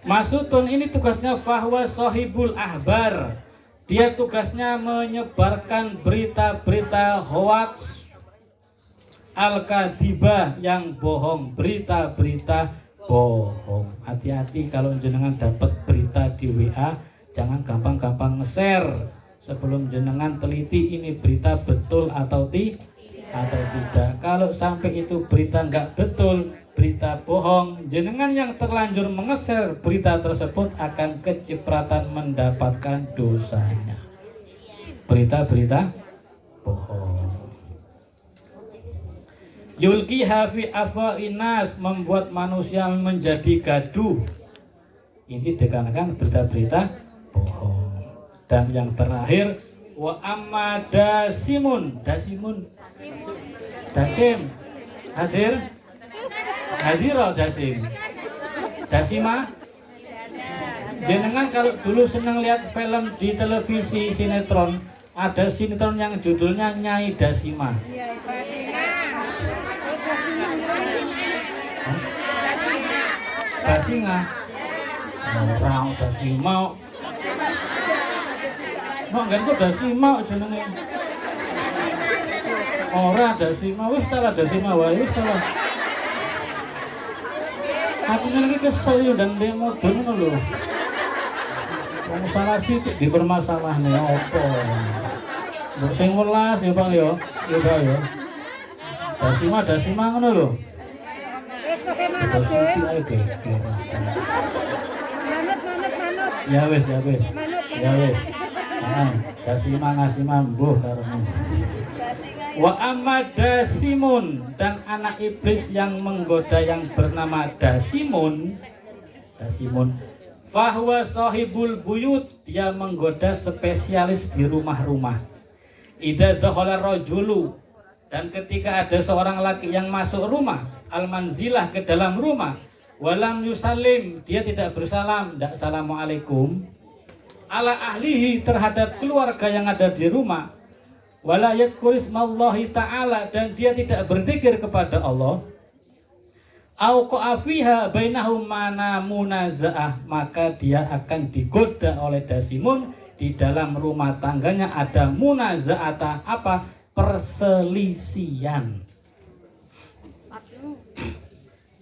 Masutun ini tugasnya fahuwa sahibul ahbar. Dia tugasnya menyebarkan berita-berita hoax, al-kadhibah yang bohong, berita-berita bohong. Hati-hati kalau jenengan dapat berita di WA, jangan gampang-gampang nge-share sebelum jenengan teliti ini berita betul atau tidak. Kalau sampai itu berita nggak betul, berita bohong, jenengan yang terlanjur mengeser berita tersebut akan kecipratan mendapatkan dosanya. Berita-berita bohong. Yulki hafi afainas, membuat manusia menjadi gaduh. Ini dikarenakan berita-berita bohong. Dan yang terakhir wa amma dasim hadir dasima. Jenengan kalau dulu senang lihat film di televisi sinetron, ada sinetron yang judulnya Nyai Dasima. Dasinga. Orang Dasima. Mau ganti Dasima jenenge. Ora Dasima, wis tala Dasima wae wis tala. Aku ini kesel yo dan demo ngono lho. Wong salah sithik dipermasalahne opo. Mbok sing welas ya Bang yo. Ya Bang yo. Dasima ngono lho. Wis pakai manut sih. Manut. Ya wis. Manut. Dasima ngasima mbuh karemu. Wa amma dasimun, dan anak iblis yang menggoda yang bernama Dasimun. Fahuwa sahibul buyut, dia menggoda spesialis di rumah-rumah. Idza dakhala rajulu, dan ketika ada seorang laki yang masuk rumah, al-manzilah, ke dalam rumah, walam yusallim, dia tidak bersalam, tidak assalamualaikum, ala ahlihi, terhadap keluarga yang ada di rumah, wala yadhkur ismallahi ta'ala, dan dia tidak berzikir kepada Allah, au qafiha bainahum mana munazaah, maka dia akan digoda oleh Dasimun. Di dalam rumah tangganya ada munazaata, apa? Perselisihan.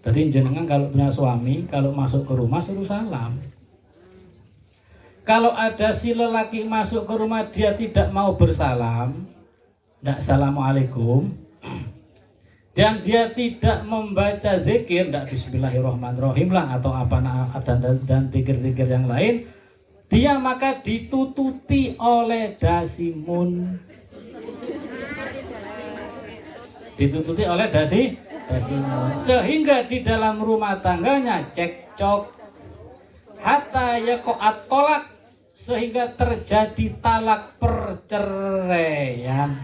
Jadi jenengan kalau punya suami, kalau masuk ke rumah suruh salam. Kalau ada si lelaki masuk ke rumah dia tidak mau bersalam, tidak assalamualaikum, dan dia tidak membaca zikir, tidak bismillahirrahmanirrahim lah atau apa dan zikir-zikir yang lain, dia maka ditututi oleh Dasimun. Ditututi oleh Dasimun. Sehingga di dalam rumah tangganya cekcok, hatta yaqa'at tolak, sehingga terjadi talak perceraian,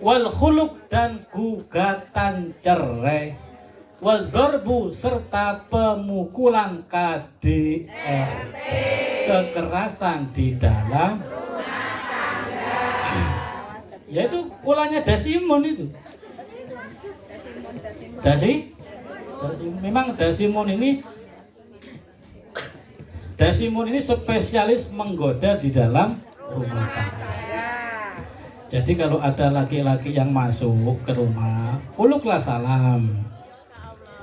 wal khuluk dan gugatan cerai, wal darbu serta pemukulan KDRT, kekerasan di dalam yaitu ulahnya Dasimun itu. Memang Dasimun ini spesialis menggoda di dalam rumah tangga. Jadi kalau ada laki-laki yang masuk ke rumah, uluklah salam,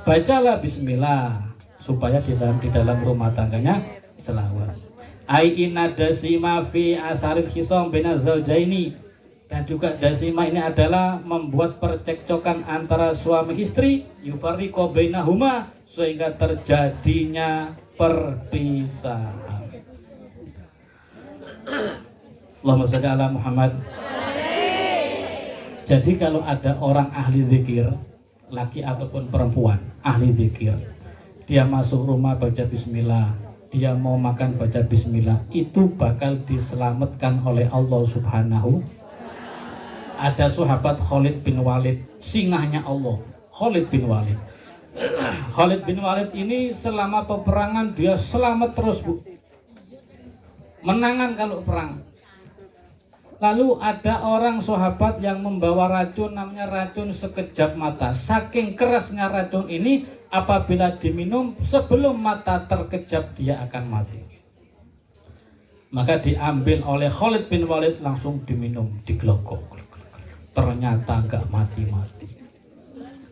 bacalah bismillah supaya di dalam rumah tangganya selawat. Ai inna dasima fi asaril khisam bainaz zaujaini. Dan juga dasima ini adalah membuat percekcokan antara suami istri, yufarriqu bainahuma, sehingga terjadinya perpisahan. Allahumma shalli ala Muhammad. Jadi kalau ada orang ahli zikir, laki ataupun perempuan ahli zikir, dia masuk rumah baca bismillah, dia mau makan baca bismillah, itu bakal diselamatkan oleh Allah Subhanahu. Ada sahabat Khalid bin Walid, singahnya Allah, Khalid bin Walid. Khalid bin Walid ini selama peperangan dia selamat terus, Bu. Menangan kalau perang. Lalu ada orang sahabat yang membawa racun, namanya racun sekejap mata. Saking kerasnya racun ini, apabila diminum sebelum mata terkejap dia akan mati. Maka diambil oleh Khalid bin Walid, langsung diminum, diglogok. Ternyata enggak mati-mati.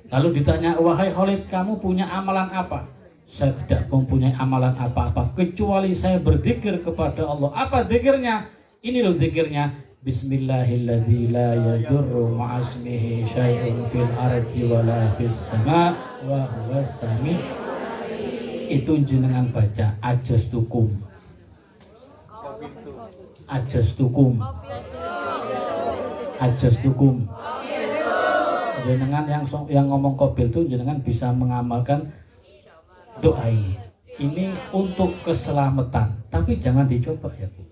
Lalu ditanya, wahai Khalid, kamu punya amalan apa? Saya tidak mempunyai amalan apa-apa kecuali saya berzikir kepada Allah. Apa zikirnya? Ini loh zikirnya. Bismillahilladzi la yadurru ma'asmihi syai'un fil ardi wala fis sama wa huwas sami. Itu jenengan baca ajastukum. Ajastukum. Ajastukum. Jenengan yang ngomong kobil itu jenengan bisa mengamalkan doa ini. Ini untuk keselamatan, tapi jangan dicoba ya, Bu.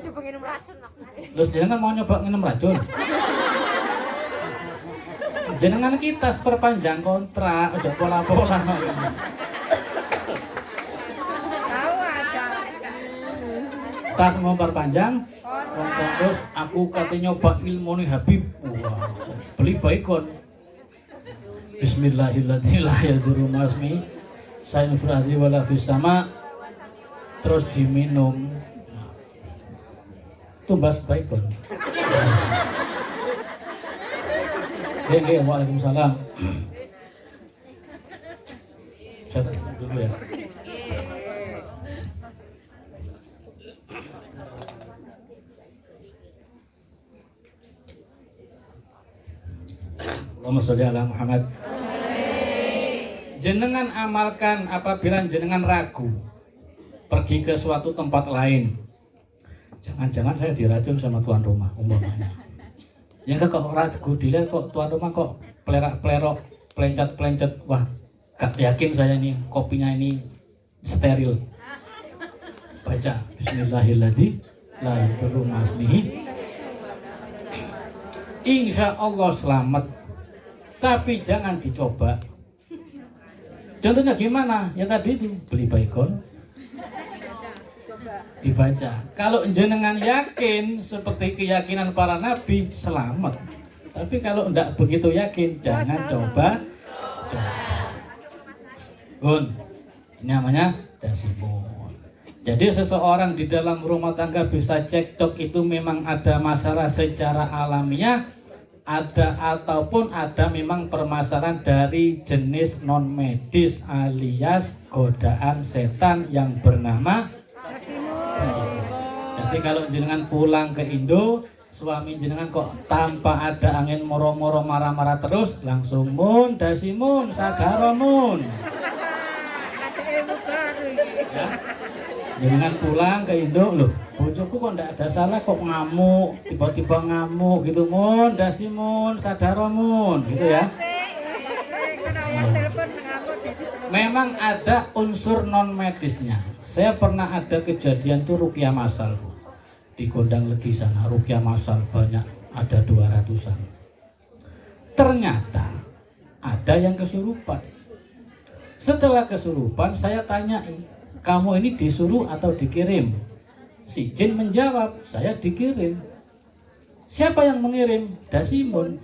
Coba minum racun maksudnya. Terus jenengan mau nyoba minum racun? Jenengan kita perpanjang kontrak, udah pola-pola. Tahu aja. Tas mau perpanjang, terus aku katanya nyoba ilmu nih Habib. Wah, beli baikon. Bismillahirrahmanirrahim. La yadurru ma'asmi syai'un fil ardi wala fis sama. Terus diminum. Tumbas baikon. Oke, waalaikumsalam. Saya dulu ya. Allahumma sholli ala Muhammad. Jenengan amalkan apabila jenengan ragu pergi ke suatu tempat lain. Jangan-jangan saya diracun sama tuan rumah umpamanya. Yang kok ragu dilihat kok tuan rumah kok pelerak-pelerok, pelencet-pelencet. Wah, gak yakin saya nih kopinya ini steril. Baca Bismillahirrahmanirrahim. La yadurru ma'asmihi. Insya Allah selamat. Tapi jangan dicoba. Contohnya gimana? Ya tadi itu beli baikon, dibaca. Kalau jenengan yakin seperti keyakinan para nabi, selamat. Tapi kalau tidak begitu yakin, jangan coba. Gun, ini namanya dasimun. Jadi seseorang di dalam rumah tangga bisa cekcok itu memang ada masalah secara alamiah, ada ataupun ada memang permasalahan dari jenis non medis alias godaan setan yang bernama dasimun. Jadi kalau jenengan pulang ke Indo, suami jenengan kok tanpa ada angin moro-moro marah-marah terus, langsung mun dasimun sadaromun. Ya. Jenengan pulang ke Indo, loh bojoku kok ndak ada salah kok ngamuk, tiba-tiba ngamuk gitu, mun dasimun sadaromun gitu ya. Memang ada unsur non medisnya. Saya pernah ada kejadian tuh ruqyah masal di Gondang Legi sana, ruqyah masal banyak, ada 200-an. Ternyata ada yang kesurupan. Setelah kesurupan saya tanyai, kamu ini disuruh atau dikirim? Si jin menjawab, saya dikirim. Siapa yang mengirim? Dasimun.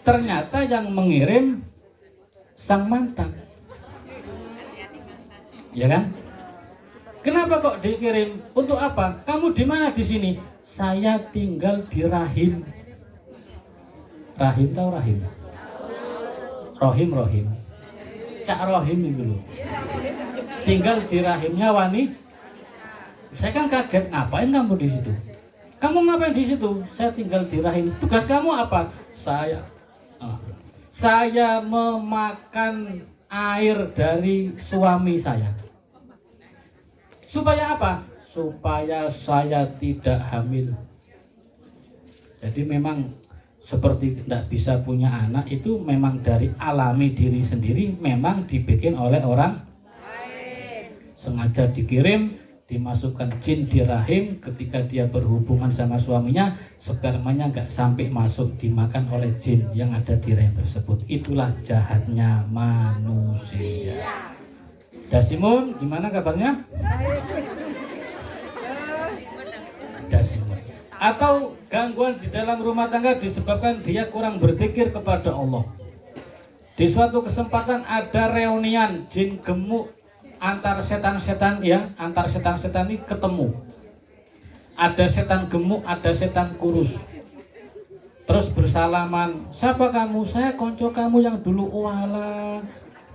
Ternyata yang mengirim sang mantan. Ya kan? Kenapa kok dikirim? Untuk apa? Kamu di mana di sini? Saya tinggal di rahim. Rahim tahu rahim? Rohim. Cak rohim itu loh. Tinggal di rahimnya wanita. Saya kan kaget, ngapain kamu di situ? Kamu ngapain di situ? Saya tinggal di rahim. Tugas kamu apa? Saya memakan air dari suami saya. Supaya apa? Supaya saya tidak hamil. Jadi memang seperti tidak bisa punya anak itu memang dari alami diri sendiri, memang dibikin oleh orang lain. Sengaja dikirim, dimasukkan jin di rahim, ketika dia berhubungan sama suaminya, spermanya nggak sampai masuk, dimakan oleh jin yang ada di rahim tersebut. Itulah jahatnya manusia. Dasimun, gimana kabarnya? Dasimun. Atau gangguan di dalam rumah tangga disebabkan dia kurang berzikir kepada Allah. Di suatu kesempatan ada reunian jin gemuk antar setan-setan, ya, antar setan-setan ini ketemu. Ada setan gemuk, ada setan kurus. Terus bersalaman, siapa kamu? Saya konco kamu yang dulu. Walah,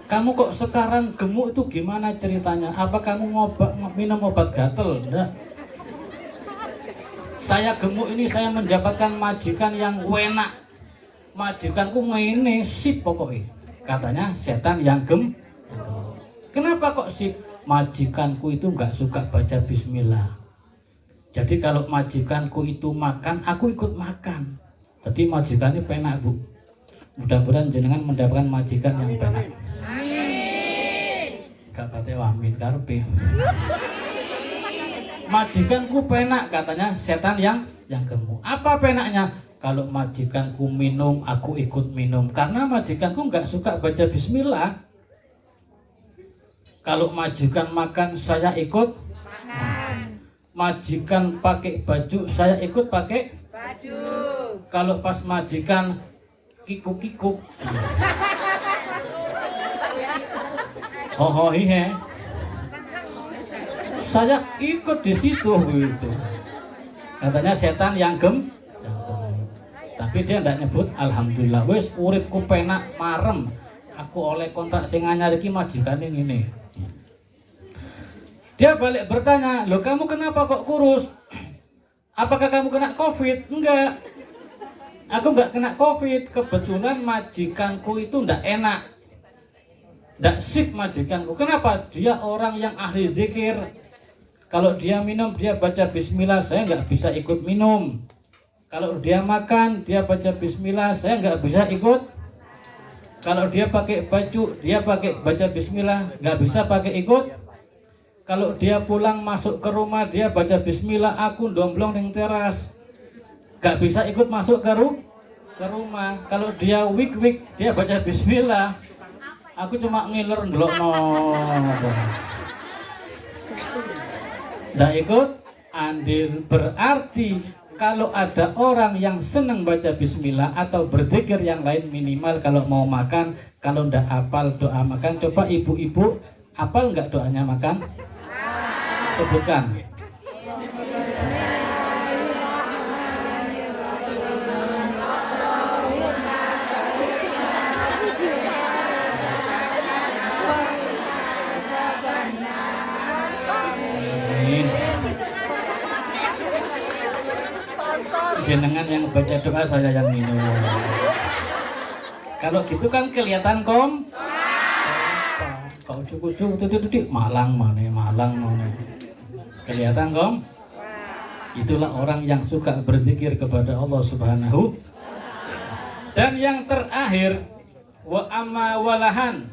kamu kok sekarang gemuk, itu gimana ceritanya? Apa kamu minum obat gatel? Enggak. Saya gemuk ini saya mendapatkan majikan yang enak. Majikanku ngene sip pokoknya. Katanya setan yang gemuk. Kenapa kok sip? Majikanku itu nggak suka baca bismillah. Jadi kalau majikanku itu makan, aku ikut makan. Jadi majikannya penak, Bu. Mudah-mudahan jenengan mendapatkan majikan yang penak. Amin. Gak pate wamin karpe. Majikanku penak, katanya setan yang gemuk. Apa penaknya? Kalau majikanku minum, aku ikut minum. Karena majikanku nggak suka baca bismillah. Kalau majikan makan, saya ikut makan. Majikan pakai baju, saya ikut pakai baju. Kalau pas majikan kikuk-kikuk, oh iya, saya ikut di situ gitu. Katanya setan yang gemuk. Tapi dia tidak nyebut alhamdulillah wis uripku penak marem. Aku oleh kontrak sing anyar iki majikane ngene. Dia balik bertanya, "Loh kamu kenapa kok kurus? Apakah kamu kena Covid?" Enggak. Aku enggak kena Covid, kebetulan majikanku itu enggak enak. Enggak sip majikanku. Kenapa? Dia orang yang ahli zikir. Kalau dia minum, dia baca bismillah, saya nggak bisa ikut minum. Kalau dia makan, dia baca bismillah, saya nggak bisa ikut. Kalau dia pakai baju, dia baca bismillah, nggak bisa pakai ikut. Kalau dia pulang masuk ke rumah, dia baca bismillah, aku domblong di teras, nggak bisa ikut masuk ke rumah. Kalau dia wik, dia baca bismillah, aku cuma ngiler ndelokno. Nggak ikut andil. Berarti kalau ada orang yang senang baca bismillah atau berzikir yang lain, minimal kalau mau makan, kalau ndak hafal doa makan, coba ibu-ibu hafal nggak doanya makan? Sebutkan. Jenengan yang baca doa, saya yang minum. Kalau gitu kan kelihatan kau cukup tuh malang mana. Kelihatan Itulah orang yang suka berzikir kepada Allah Subhanahu. Dan yang terakhir, Wa amma walahan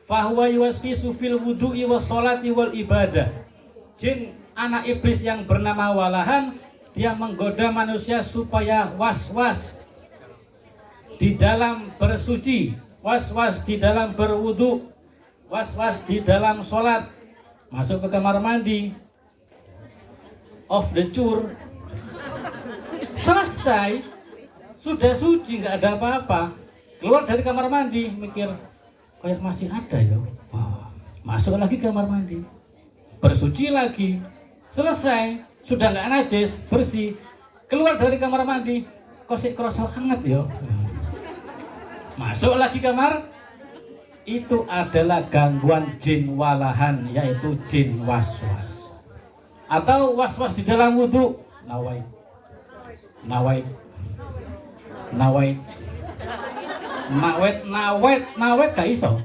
fahuwa yuwaswisu fil wudu'i was sholati wal ibadah. Jin anak iblis yang bernama walahan, dia menggoda manusia supaya was-was di dalam bersuci, was-was di dalam berwudu, was-was di dalam sholat. Masuk ke kamar mandi, off the cure, selesai, sudah suci, nggak ada apa-apa. Keluar dari kamar mandi, mikir kayak masih ada ya. Masuk lagi ke kamar mandi, bersuci lagi, selesai, sudah nggak najis, bersih. Keluar dari kamar mandi, kok sih kerasa hangat ya. Masuk lagi kamar. Itu adalah gangguan jin walahan, yaitu jin waswas. Atau waswas di dalam wudhu. Nawait gak iso.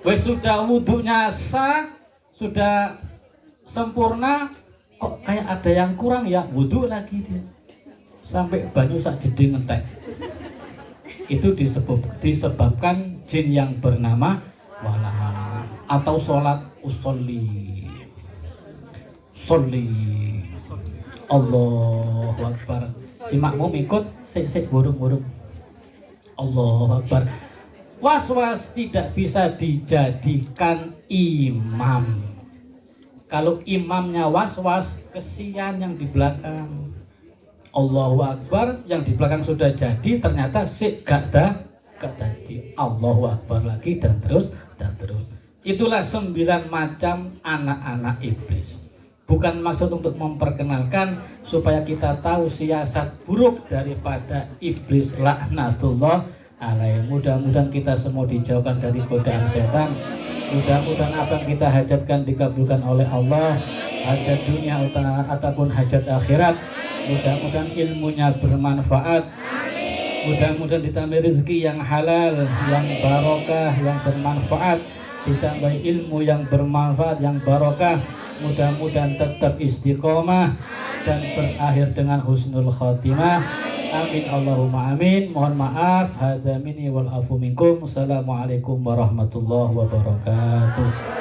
Wes sudah wudhunya sah, sudah sempurna, kok kayak ada yang kurang ya, wudhu lagi dia. Sampai banyu sak jeding ngentek. Itu disebabkan jin yang bernama walahan. Atau sholat usolli Allahu Akbar. Si makmum ikut sik burung Allahu Akbar. Was-was tidak bisa dijadikan imam. Kalau imamnya was-was, kesian yang di belakang. Allahu Akbar, yang di belakang sudah jadi, ternyata gak tadi. Allahu Akbar lagi dan terus. Itulah 9 macam anak-anak iblis. Bukan maksud untuk memperkenalkan supaya kita tahu siasat buruk daripada iblis laknatullah alaih. Mudah-mudahan kita semua dijauhkan dari godaan setan. Mudah-mudahan apa yang kita hajatkan dikabulkan oleh Allah, hajat dunia ataupun hajat akhirat. Mudah-mudahan ilmunya bermanfaat. Mudah-mudahan ditambah rezeki yang halal, yang barokah, yang bermanfaat. Ditambah ilmu yang bermanfaat, yang barokah. Mudah-mudahan tetap istiqomah dan berakhir dengan husnul khatimah. Amin Allahumma amin. Mohon maaf. Hadza minni wal afu minkum. Assalamualaikum warahmatullahi wabarakatuh.